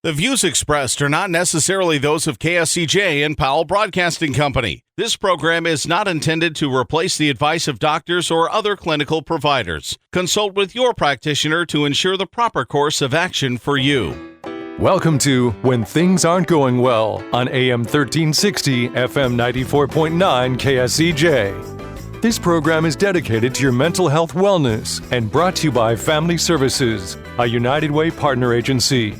The views expressed are not necessarily those of KSCJ and Powell Broadcasting Company. This program is not intended to replace the advice of doctors or other clinical providers. Consult with your practitioner to ensure the proper course of action for you. Welcome to When Things Aren't Going Well on AM 1360, FM 94.9 KSCJ. This program is dedicated to your mental health wellness and brought to you by Family Services, a United Way partner agency.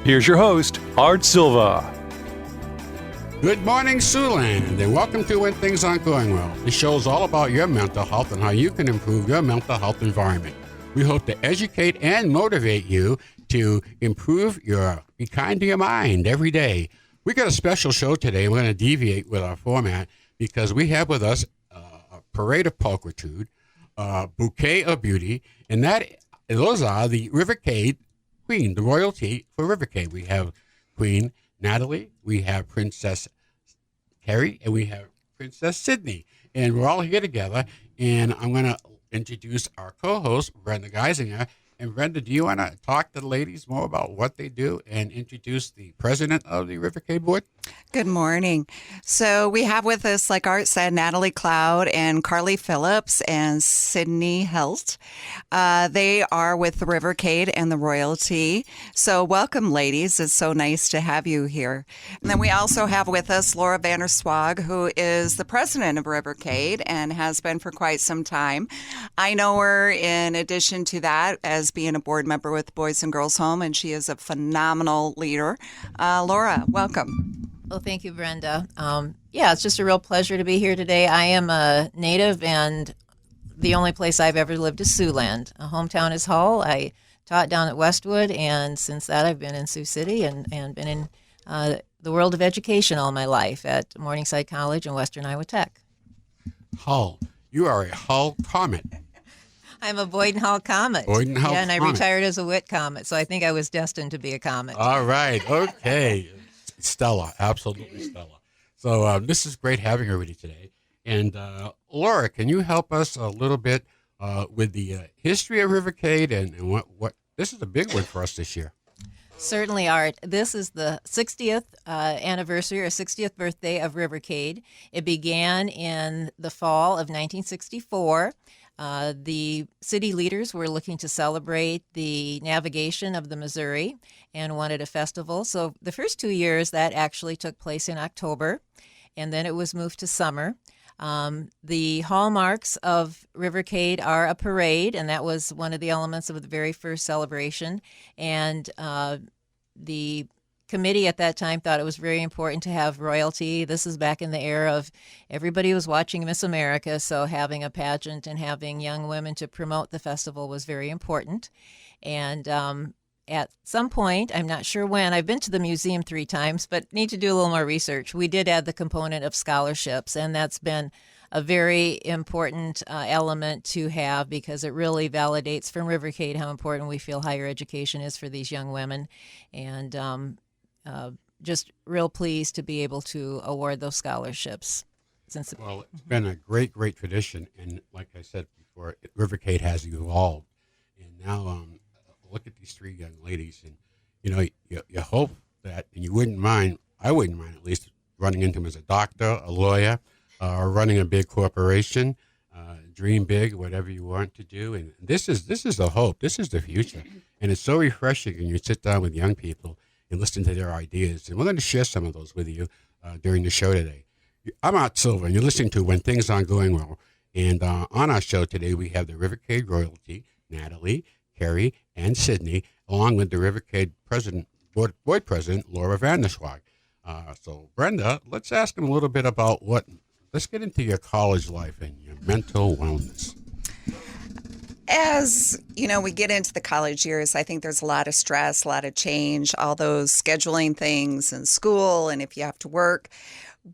Here's your host, Art Silva. Good morning, Siouxland, and welcome to When Things Aren't Going Well. This show is all about your mental health and how you can improve your mental health environment. We hope to educate and motivate you to be kind to your mind every day. We got a special show today. We're going to deviate with our format because we have with us a parade of pulchritude, a bouquet of beauty, and those are the Rivercade Queen, the royalty for Rivercade. We have Queen Natalie, we have Princess Carrie, and we have Princess Sydney. And we're all here together, and I'm going to introduce our co-host, Brenda Geisinger. And Brenda, do you want to talk to the ladies more about what they do and introduce the president of the Rivercade Board? Good morning. So we have with us, like Art said, Natalie Cloud and Carly Phillips and Sydney Helt. They are with the Rivercade and the royalty. So welcome, ladies. It's so nice to have you here. And then we also have with us Laura Vanderswag, who is the president of Rivercade and has been for quite some time. I know her in addition to that as being a board member with Boys and Girls Home, and she is a phenomenal leader. Laura, welcome. Well, thank you, Brenda. It's just a real pleasure to be here today. I am a native, and the only place I've ever lived is Siouxland. A hometown is Hull. I taught down at Westwood, and since that I've been in Sioux City and been in the world of education all my life at Morningside College and Western Iowa Tech. Hull. You are a Hull Comet. I'm a Boyden Hull Comet. Boyden Hull and I Comet. retired as a Witt Comet, so I think I was destined to be a Comet. All right. Okay. Stella. Absolutely Stella. So this is great having her with you today. And Laura, can you help us a little bit with the history of Rivercade and what this is a big one for us this year. Certainly, Art. This is the 60th anniversary or 60th birthday of Rivercade. It began in the fall of 1964. The city leaders were looking to celebrate the navigation of the Missouri and wanted a festival. So the first 2 years, that actually took place in October, and then it was moved to summer. The hallmarks of Rivercade are a parade, and that was one of the elements of the very first celebration. And the committee at that time thought it was very important to have royalty. This is back in the era of everybody was watching Miss America, so having a pageant and having young women to promote the festival was very important. And at some point, I'm not sure when, I've been to the museum 3 times, but need to do a little more research. We did add the component of scholarships, and that's been a very important element to have because it really validates from Rivercade how important we feel higher education is for these young women. And just real pleased to be able to award those scholarships. Well, it's been a great, great tradition, and like I said before, Rivercade has evolved. And now look at these 3 young ladies, and you hope that, and you wouldn't mind, I wouldn't mind at least running into them as a doctor, a lawyer, or running a big corporation. Dream big, whatever you want to do, and this is the hope. This is the future, and it's so refreshing when you sit down with young people and listen to their ideas. And we're going to share some of those with you during the show today. I'm Art Silva, and you're listening to When Things Aren't Going Well. And on our show today, we have the Rivercade royalty, Natalie, Carrie, and Sydney, along with the Rivercade board president, Laura Vanderswag. So, Brenda, let's ask them a little bit about let's get into your college life and your mental wellness. As we get into the college years, I think there's a lot of stress, a lot of change, all those scheduling things in school, and if you have to work.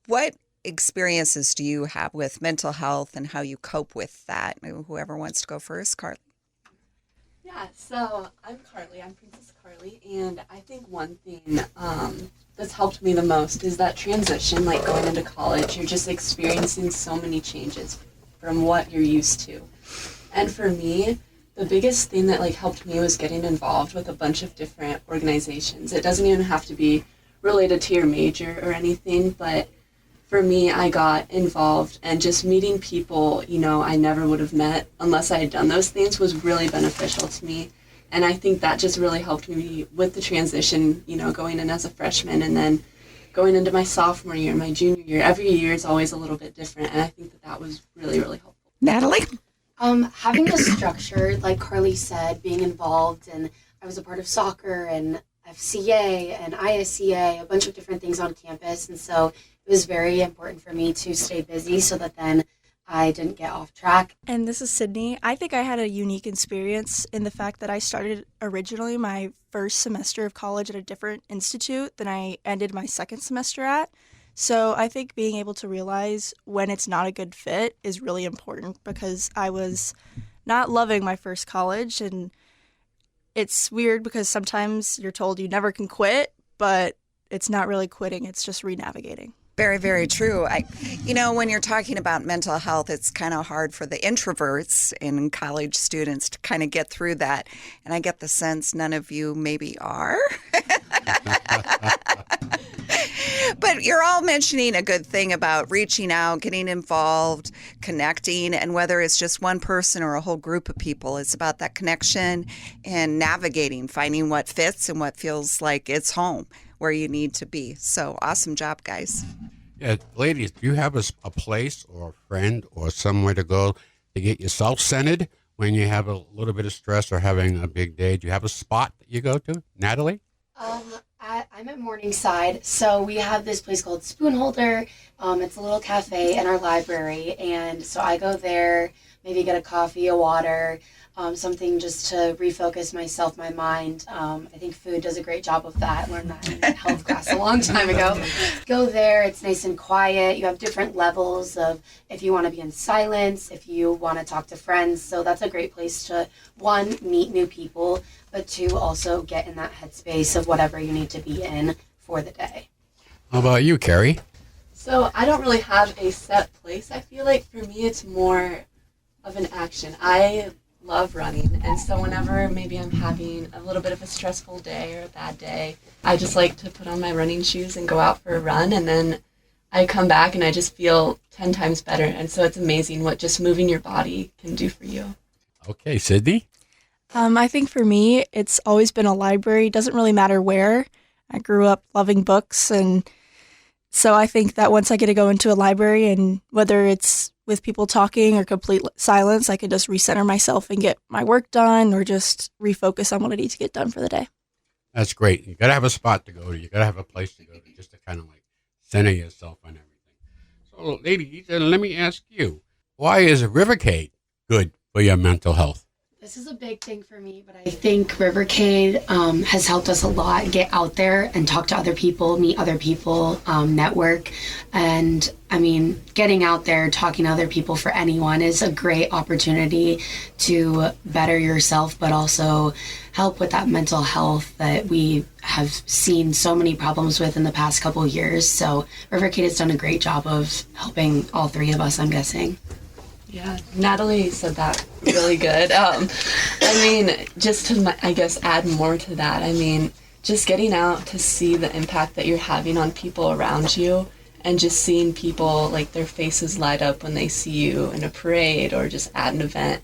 What experiences do you have with mental health and how you cope with that? Whoever wants to go first, Carly. Yeah, so I'm Carly. I'm Princess Carly, and I think one thing that's helped me the most is that transition, like going into college. You're just experiencing so many changes from what you're used to. And for me, the biggest thing that like helped me was getting involved with a bunch of different organizations. It doesn't even have to be related to your major or anything, but for me, I got involved, and just meeting people, I never would have met unless I had done those things was really beneficial to me. And I think that just really helped me with the transition, going in as a freshman and then going into my sophomore year, my junior year. Every year is always a little bit different, and I think that was really, really helpful. Natalie? Having a structure, like Carly said, being involved, and I was a part of soccer and FCA and ISCA, a bunch of different things on campus, and so it was very important for me to stay busy so that then I didn't get off track. And this is Sydney. I think I had a unique experience in the fact that I started originally my first semester of college at a different institute than I ended my second semester at. So I think being able to realize when it's not a good fit is really important, because I was not loving my first college, and it's weird because sometimes you're told you never can quit, but it's not really quitting, it's just re-navigating. Very, very true. When you're talking about mental health, it's kind of hard for the introverts and college students to kind of get through that. And I get the sense none of you maybe are. But you're all mentioning a good thing about reaching out, getting involved, connecting, and whether it's just one person or a whole group of people, it's about that connection and navigating, finding what fits and what feels like it's home where you need to be. So awesome job, guys. Yeah, ladies, do you have a place or a friend or somewhere to go to get yourself centered when you have a little bit of stress or having a big day? Do you have a spot that you go to? Natalie? I'm at Morningside, so we have this place called Spoonholder. It's a little cafe in our library, and so I go there, maybe get a coffee, a water, something just to refocus myself, my mind. I think food does a great job of that. I learned that in health class a long time ago. Go there, it's nice and quiet. You have different levels of if you want to be in silence, if you want to talk to friends. So that's a great place to, one, meet new people, but two, also get in that headspace of whatever you need to be in for the day. How about you, Carrie? So I don't really have a set place. I feel like for me it's more of an action. I love running, and so whenever maybe I'm having a little bit of a stressful day or a bad day, I just like to put on my running shoes and go out for a run, and then I come back and I just feel 10 times better. And so it's amazing what just moving your body can do for you. Okay, Sydney? I think for me, it's always been a library. It doesn't really matter where. I grew up loving books, and so I think that once I get to go into a library, and whether it's with people talking or complete silence, I can just recenter myself and get my work done or just refocus on what I need to get done for the day. That's great. You got to have a spot to go to. You got to have a place to go to just to kind of like center yourself on everything. So, ladies, let me ask you, why is Rivercade good for your mental health? This is a big thing for me, but I think Rivercade has helped us a lot get out there and talk to other people, meet other people, network. And I mean, getting out there, talking to other people for anyone is a great opportunity to better yourself, but also help with that mental health that we have seen so many problems with in the past couple of years. So Rivercade has done a great job of helping all three of us, I'm guessing. Yeah, Natalie said that really good. I mean, just to, I guess, add more to that, I mean, just getting out to see the impact that you're having on people around you, and just seeing people, like, their faces light up when they see you in a parade or just at an event,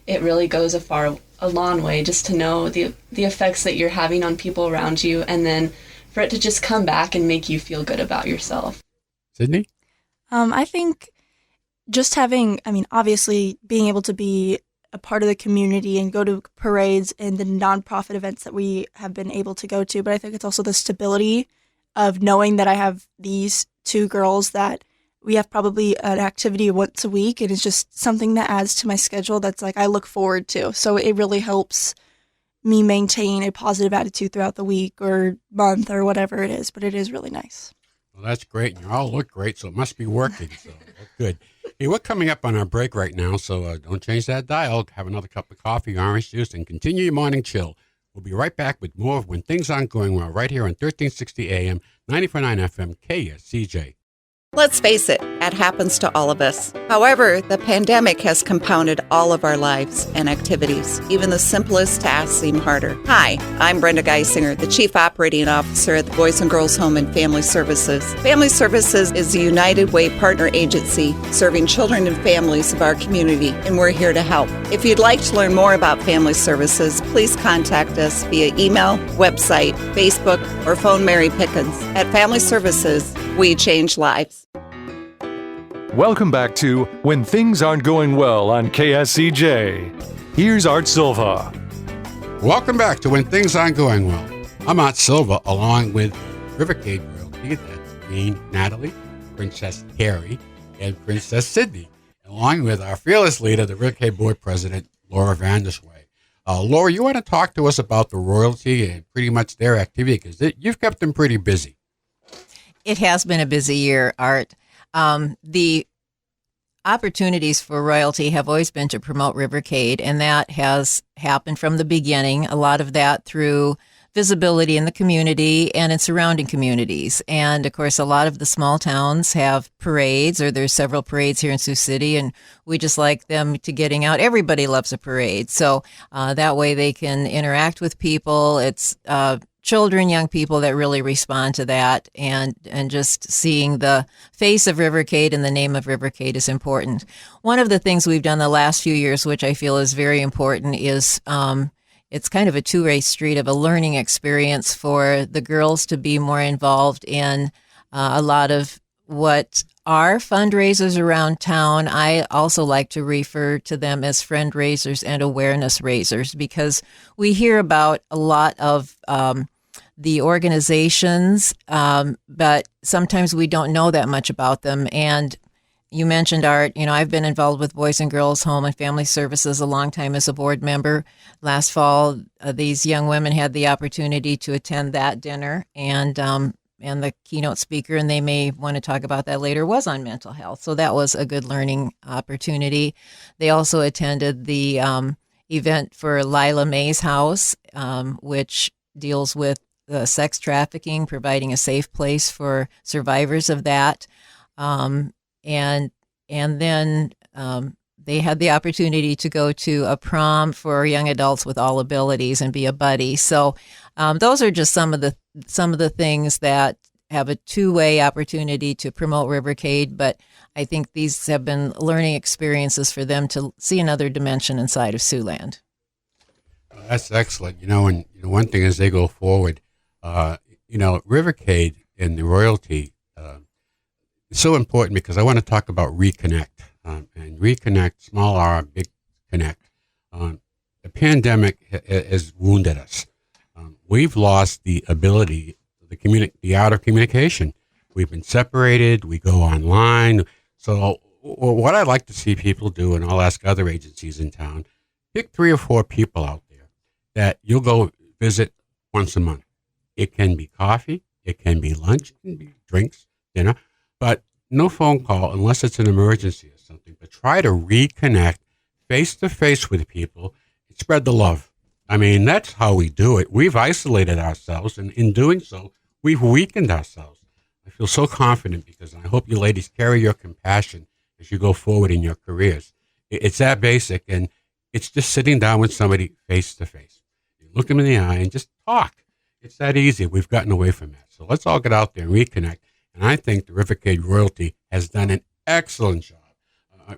it really goes a long way just to know the effects that you're having on people around you, and then for it to just come back and make you feel good about yourself. Sydney? I think just obviously being able to be a part of the community and go to parades and the nonprofit events that we have been able to go to, but I think it's also the stability of knowing that I have these two girls that we have probably an activity once a week, and it's just something that adds to my schedule that's like I look forward to. So it really helps me maintain a positive attitude throughout the week or month or whatever it is, but it is really nice. Well, that's great. You all look great, so it must be working. So that's good. Hey, we're coming up on our break right now, so don't change that dial. Have another cup of coffee, orange juice, and continue your morning chill. We'll be right back with more of When Things Aren't Going Well right here on 1360 AM, 94.9 FM, KSCJ. Let's face it, that happens to all of us. However, the pandemic has compounded all of our lives and activities. Even the simplest tasks seem harder. Hi, I'm Brenda Geisinger, the Chief Operating Officer at the Boys and Girls Home and Family Services. Family Services is a United Way partner agency serving children and families of our community, and we're here to help. If you'd like to learn more about Family Services, please contact us via email, website, Facebook, or phone Mary Pickens. At Family Services, we change lives. Welcome back to When Things Aren't Going Well on KSCJ. Here's Art Silva. Welcome back to When Things Aren't Going Well. I'm Art Silva, along with Rivercade Royalty. That's Queen Natalie, Princess Carrie, and Princess Sydney, along with our fearless leader, the Rivercade Board President, Laura Vandersway. Laura, you want to talk to us about the royalty and pretty much their activity, because you've kept them pretty busy. It has been a busy year, Art. The opportunities for royalty have always been to promote Rivercade, and that has happened from the beginning. A lot of that through visibility in the community and in surrounding communities. And of course, a lot of the small towns have parades, or there's several parades here in Sioux City, and we just like them to getting out. Everybody loves a parade. So that way they can interact with people. It's children, young people that really respond to that, and just seeing the face of Rivercade and the name of Rivercade is important. One of the things we've done the last few years, which I feel is very important, is it's kind of a two-way street of a learning experience for the girls to be more involved in a lot of what are fundraisers around town. I also like to refer to them as friend raisers and awareness raisers, because we hear about a lot of the organizations, but sometimes we don't know that much about them. And you mentioned, Art, I've been involved with Boys and Girls Home and Family Services a long time as a board member. Last fall, these young women had the opportunity to attend that dinner, and the keynote speaker, and they may want to talk about that later, was on mental health. So that was a good learning opportunity. They also attended the event for Lila May's House, which deals with sex trafficking, providing a safe place for survivors of that. And then they had the opportunity to go to a prom for young adults with all abilities and be a buddy. So those are just some of the things that have a two-way opportunity to promote Rivercade. But I think these have been learning experiences for them to see another dimension inside of Siouxland. That's excellent. And one thing as they go forward, Rivercade and the royalty is so important, because I want to talk about reconnect. And reconnect, small R, big connect. The pandemic has wounded us. We've lost the ability, the art of communication. We've been separated. We go online. So what I'd like to see people do, and I'll ask other agencies in town, pick 3 or 4 people out there that you'll go visit once a month. It can be coffee, it can be lunch, it can be drinks, dinner, but no phone call unless it's an emergency or something. But try to reconnect face-to-face with people and spread the love. I mean, that's how we do it. We've isolated ourselves, and in doing so, we've weakened ourselves. I feel so confident, because I hope you ladies carry your compassion as you go forward in your careers. It's that basic, and it's just sitting down with somebody face-to-face. You look them in the eye and just talk. It's that easy. We've gotten away from that. So let's all get out there and reconnect. And I think the Rivercade Royalty has done an excellent job.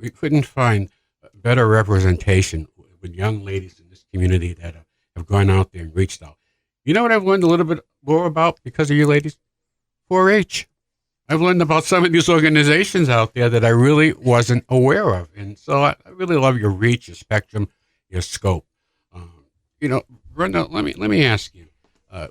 We couldn't find better representation with young ladies in this community that have gone out there and reached out. You know what I've learned a little bit more about because of you ladies? 4-H. I've learned about some of these organizations out there that I really wasn't aware of. And so I really love your reach, your spectrum, your scope. Brenda, let me ask you.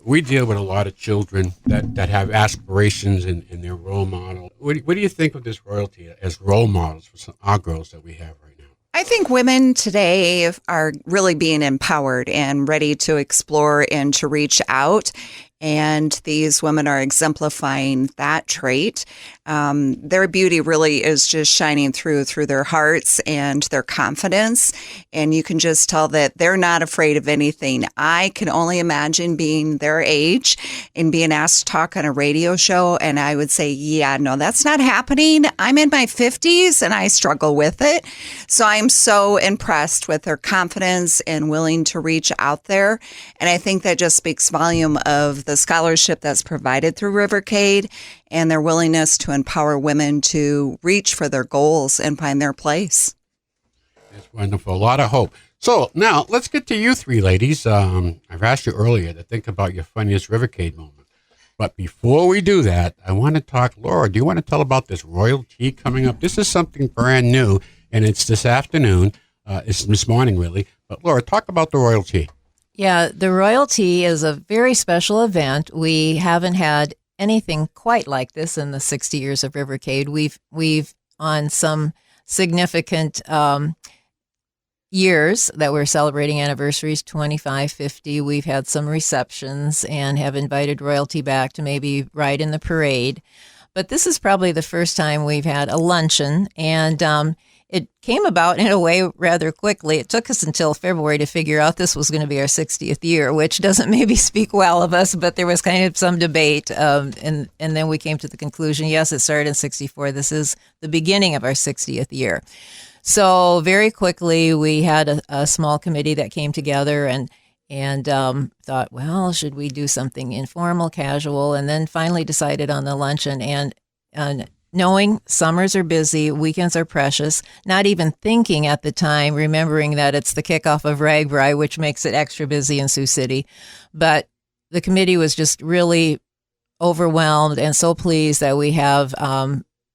We deal with a lot of children that have aspirations in their role model. What do you think of this royalty as role models for our girls that we have right now? I think women today are really being empowered and ready to explore and to reach out. And these women are exemplifying that trait. Their beauty really is just shining through their hearts and their confidence. And you can just tell that they're not afraid of anything. I can only imagine being their age and being asked to talk on a radio show. And I would say, yeah, no, that's not happening. I'm in my 50s and I struggle with it. So I'm so impressed with their confidence and willing to reach out there. And I think that just speaks volume of the scholarship that's provided through Rivercade and their willingness to empower women to reach for their goals and find their place. That's wonderful. A lot of hope. So now let's get to you three ladies. I've asked you earlier to think about your funniest Rivercade moment. But before we do that, I want to talk, Laura, do you want to tell about this Royal Tea coming up? This is something brand new, and it's this afternoon. It's this morning, really. But Laura, talk about the Royal Tea. Yeah, the Royal Tea is a very special event. We haven't had anything quite like this in the 60 years of Rivercade. We've on some significant years that we're celebrating anniversaries, 25, 50. We've had some receptions and have invited royalty back to maybe ride in the parade. But this is probably the first time we've had a luncheon, and it came about in a way rather quickly. It took us until February to figure out this was going to be our 60th year, which doesn't maybe speak well of us, but there was kind of some debate. And then we came to the conclusion, yes, it started in 64. This is the beginning of our 60th year. So very quickly, we had a small committee that came together and thought, well, should we do something informal, casual, and then finally decided on the luncheon. And knowing summers are busy, weekends are precious, not even thinking at the time, remembering that it's the kickoff of Ragbri, which makes it extra busy in Sioux City. But the committee was just really overwhelmed and so pleased that we have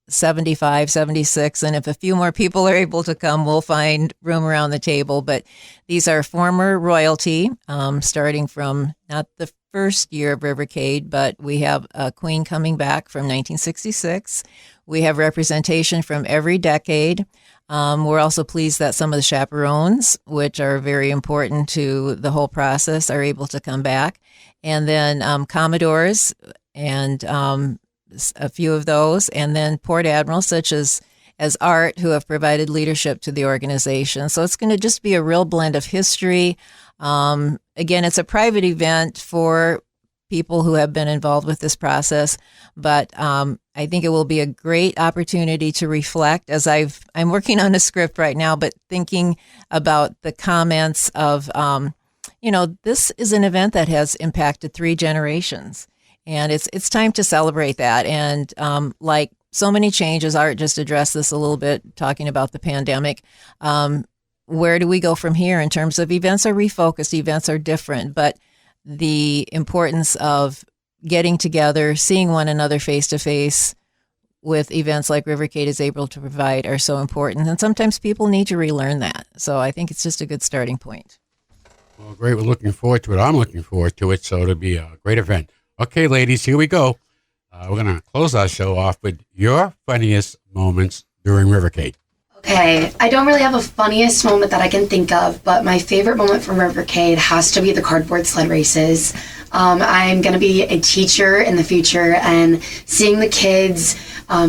75, 76, and if a few more people are able to come, we'll find room around the table. But these are former royalty, starting from not the first year of Rivercade, but we have a queen coming back from 1966. We have representation from every decade. We're also pleased that some of the chaperones, which are very important to the whole process, are able to come back. And then commodores and a few of those, and then port admirals such as Art, who have provided leadership to the organization. So it's going to just be a real blend of history. Again, it's a private event for people who have been involved with this process, but I think it will be a great opportunity to reflect as I'm working on a script right now, but thinking about the comments of, this is an event that has impacted 3 generations. And it's time to celebrate that. And like so many changes, Art just addressed this a little bit, talking about the pandemic. Where do we go from here in terms of events are refocused, events are different, but the importance of getting together, seeing one another face to face with events like Rivercade is able to provide are so important. And sometimes people need to relearn that. So I think it's just a good starting point. Well, great. We're looking forward to it. I'm looking forward to it. So it'll be a great event. Okay, ladies, here we go. We're going to close our show off with your funniest moments during Rivercade. Okay, I don't really have a funniest moment that I can think of, but my favorite moment from Rivercade has to be the cardboard sled races. I'm going to be a teacher in the future, and seeing the kids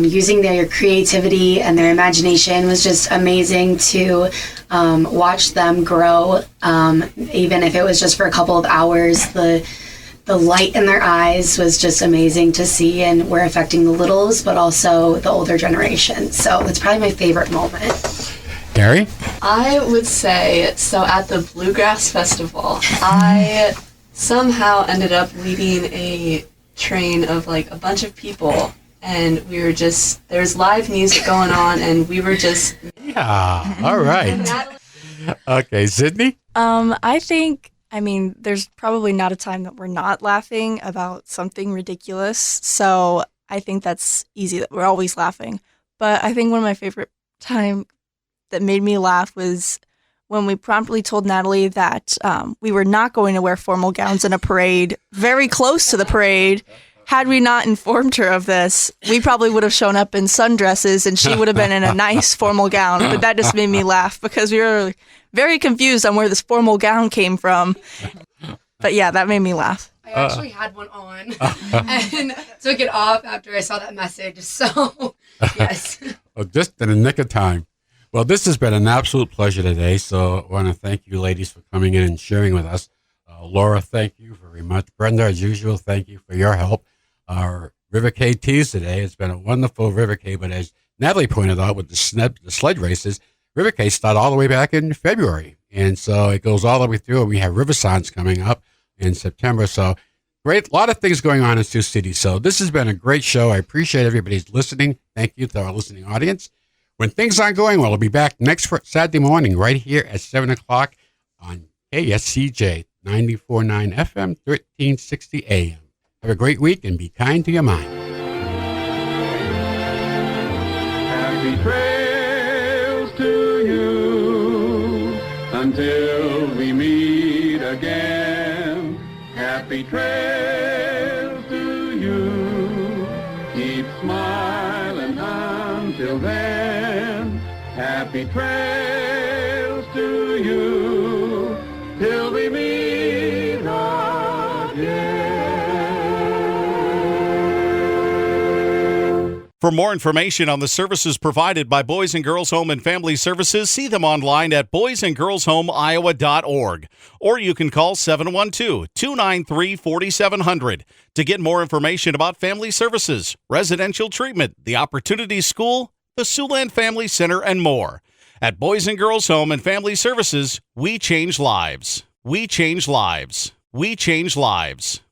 using their creativity and their imagination was just amazing to watch them grow, even if it was just for a couple of hours. The light in their eyes was just amazing to see, and we're affecting the littles, but also the older generation. So it's probably my favorite moment. Gary? I would say, so at the Bluegrass Festival, I somehow ended up leading a train of like a bunch of people, and we were just, there's live music going on, and we were just... Yeah, all right. Okay, Sydney? There's probably not a time that we're not laughing about something ridiculous. So I think that's easy, that we're always laughing. But I think one of my favorite time that made me laugh was when we promptly told Natalie that we were not going to wear formal gowns in a parade very close to the parade. Had we not informed her of this, we probably would have shown up in sundresses and she would have been in a nice formal gown. But that just made me laugh because we were very confused on where this formal gown came from. But yeah, that made me laugh. I actually had one on and took it off after I saw that message. So, yes. Oh, just in the nick of time. Well, this has been an absolute pleasure today. So I want to thank you ladies for coming in and sharing with us. Laura, thank you very much. Brenda, as usual, thank you for your help. Our Rivercade teas today. It's been a wonderful Rivercade, but as Natalie pointed out with the sled races, Rivercade started all the way back in February. And so it goes all the way through. And we have River Signs coming up in September. So great, a lot of things going on in Sioux City. So this has been a great show. I appreciate everybody's listening. Thank you to our listening audience. When things aren't going well, we'll be back next Saturday morning right here at 7 o'clock on KSCJ 94.9 FM, 1360 AM. Have a great week and be kind to your mind. Happy trails to you until we meet again. Happy trails to you. Keep smiling until then. Happy trails to you till we meet again. For more information on the services provided by Boys and Girls Home and Family Services, see them online at boysandgirlshomeiowa.org. Or you can call 712-293-4700 to get more information about family services, residential treatment, the Opportunity School, the Siouxland Family Center, and more. At Boys and Girls Home and Family Services, we change lives. We change lives. We change lives.